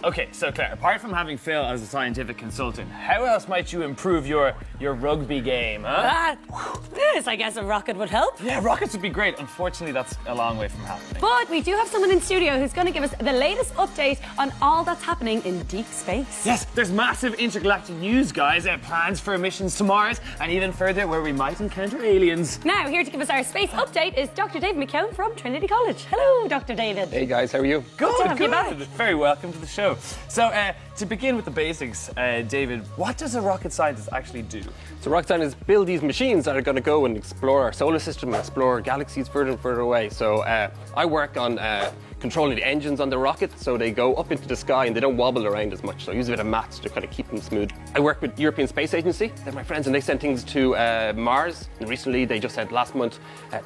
Okay, so Claire, apart from having Phil as a scientific consultant, how else might you improve your rugby game, huh? Yes, I guess a rocket would help. Yeah, rockets would be great. Unfortunately, that's a long way from happening. But we do have someone in studio who's going to give us the latest update on all that's happening in deep space. Yes, there's massive intergalactic news, guys. Plans for missions to Mars, and even further where we might encounter aliens. Now, here to give us our space update is Dr. David McKeown from Trinity College. Hello, Dr. David. Hey guys, how are you? Good, to have you back. Very welcome to the show. So, to begin with the basics, David, what does a rocket scientist actually do? So rocket scientists build these machines that are going to go and explore our solar system, explore galaxies further and further away. So I work on controlling the engines on the rocket so they go up into the sky and they don't wobble around as much. So I use a bit of maths to kind of keep them smooth. I work with the European Space Agency. They're my friends and they send things to Mars. And recently they just sent last month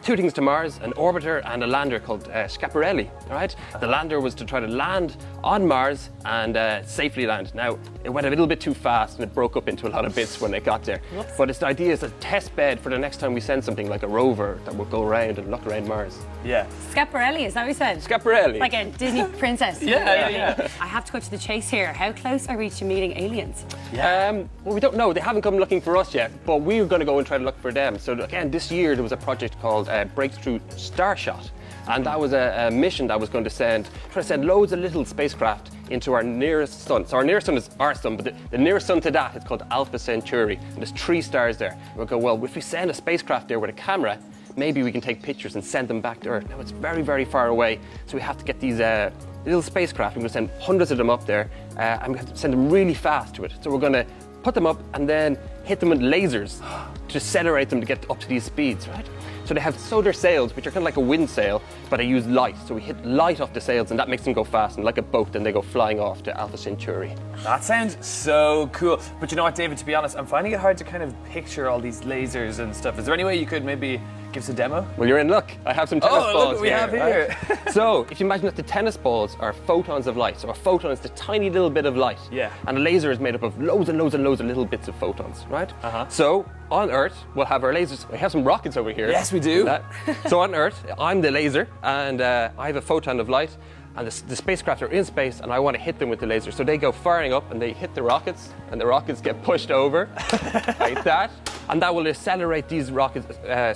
2 things to Mars, an orbiter and a lander called Schiaparelli. All right? The lander was to try to land on Mars and safely land. Now, it went a little bit too fast and it broke up into a lot of bits when it got there. Whoops. But the idea is a test bed for the next time we send something like a rover that will go around and look around Mars. Yeah. Schiaparelli, is that what you said? Schiaparelli. Like a Disney princess. Yeah. I have to go to the chase here. How close are we to meeting aliens? Well, we don't know. They haven't come looking for us yet, but we're going to go and try to look for them. So again, this year there was a project called Breakthrough Starshot. And that was a mission that was going to try to send loads of little spacecraft into our nearest sun. So our nearest sun is our sun, but the nearest sun to that is called Alpha Centauri. And there's 3 stars there. And we'll go, well, if we send a spacecraft there with a camera, maybe we can take pictures and send them back to Earth. Now, it's very, very far away, so we have to get these little spacecraft. We're going to send hundreds of them up there, and we have to send them really fast to it. So we're going to put them up and then hit them with lasers to accelerate them to get up to these speeds, right? So they have solar sails, which are kind of like a wind sail, but they use light. So we hit light off the sails, and that makes them go fast, and like a boat, then they go flying off to Alpha Centauri. That sounds so cool. But you know what, David, to be honest, I'm finding it hard to kind of picture all these lasers and stuff. Is there any way you could maybe give us a demo? Well, you're in luck. I have some tennis balls look what we have here. Right? So, if you imagine that the tennis balls are photons of light. So a photon is the tiny little bit of light. Yeah. And a laser is made up of loads and loads and loads of little bits of photons, right? So, on Earth, we'll have our lasers. We have some rockets over here. Yes, we do. So on Earth, I'm the laser, and I have a photon of light, and the spacecraft are in space, and I want to hit them with the laser. So they go firing up, and they hit the rockets, and the rockets get pushed over, like that. And that will accelerate these rockets,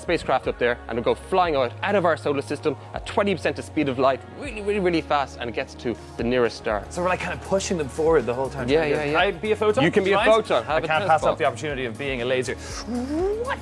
spacecraft up there, and it'll go flying out of our solar system at 20% the speed of light, really, really, really fast, and it gets to the nearest star. So we're like kind of pushing them forward the whole time. Yeah. Can I be a photon? You can be a photon. I can't pass up the opportunity of being a laser. What?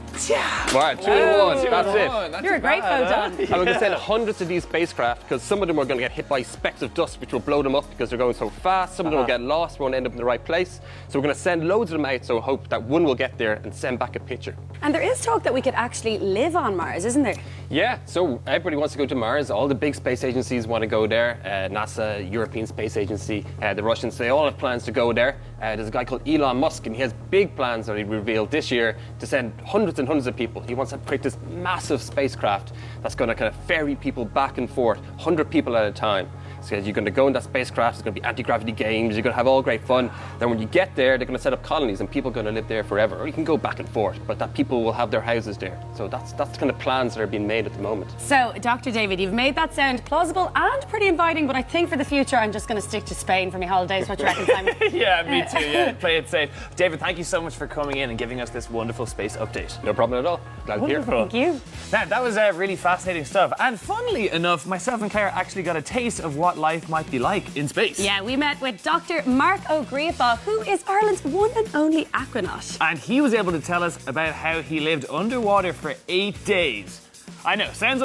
Right, 2 in 1. That's it. You're a great photon. And we're going to send hundreds of these spacecraft, because some of them are going to get hit by specks of dust, which will blow them up because they're going so fast. Some of them will get lost, won't end up in the right place. So we're going to send loads of them out, so hope that one will get there and send back a picture. And there is talk that we could actually live on Mars, isn't there? Yeah, so everybody wants to go to Mars. All the big space agencies want to go there. NASA, European Space Agency, the Russians, they all have plans to go there. There's a guy called Elon Musk, and he has big plans that he revealed this year to send hundreds and hundreds of people. He wants to create this massive spacecraft that's going to kind of ferry people back and forth, 100 people at a time. So you're going to go in that spacecraft, there's going to be anti-gravity games, you're going to have all great fun. Then when you get there, they're going to set up colonies and people are going to live there forever. Or you can go back and forth, but that people will have their houses there. So that's the kind of plans that are being made at the moment. So, Dr. David, you've made that sound plausible and pretty inviting, but I think for the future I'm just going to stick to Spain for my holidays. What do you reckon, Simon? Yeah, me too, yeah. Play it safe. David, thank you so much for coming in and giving us this wonderful space update. No problem at all. Glad to be here. Thank you. Now, that was really fascinating stuff. And funnily enough, myself and Claire actually got a taste of what life might be like in space. Yeah, we met with Dr. Mark O'Greafa, who is Ireland's one and only aquanaut. And he was able to tell us about how he lived underwater for 8 days. I know, sounds